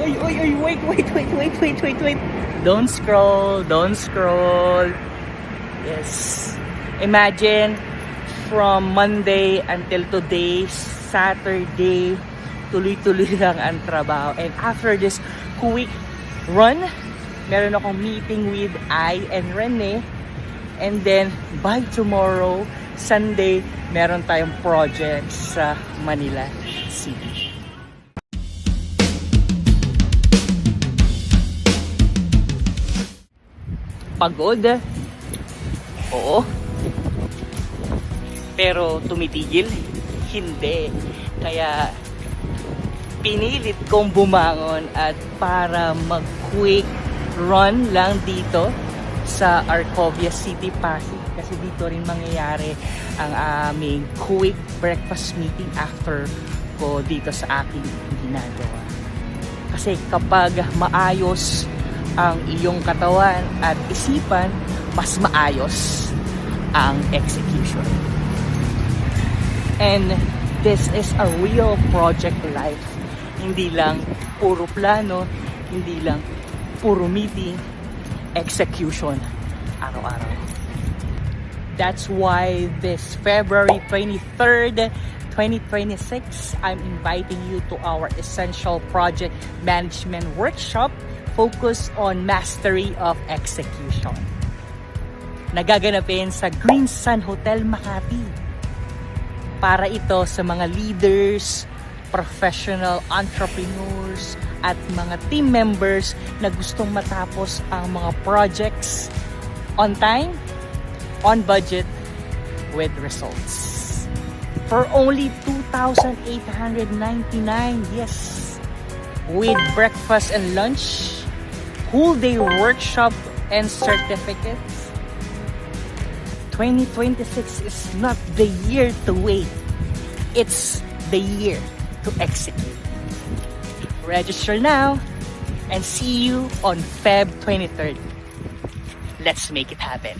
Uy, wait. Don't scroll. Yes. Imagine from Monday until today, Saturday, tuloy-tuloy lang ang trabaho. And after this quick run, meron akong meeting with I and Rene. And then, by tomorrow, Sunday, meron tayong project sa Manila City. Pagod? Oo. Pero tumitigil? Hindi. Kaya pinilit kong bumangon at para mag-quick run lang dito sa Arcovia City, Pasig. Kasi dito rin mangyayari ang aming quick breakfast meeting after ko dito sa aking ginagawa. Kasi kapag maayos ang iyong katawan at isipan, mas maayos ang execution. And this is a real project life. Hindi lang puro plano, hindi lang puro meeting, execution araw-araw. That's why this February 23rd, 2026, I'm inviting you to our Essential Project Management Workshop focused on mastery of execution. Nagaganapin sa Green Sun Hotel Makati. Para ito sa mga leaders, professional entrepreneurs, at mga team members na gustong matapos ang mga projects on time, on budget, with results. For only 2,899, yes, with breakfast and lunch, whole day workshop and certificates. 2026 is not the year to wait. It's the year to execute. Register now and see you on Feb 23rd. Let's make it happen.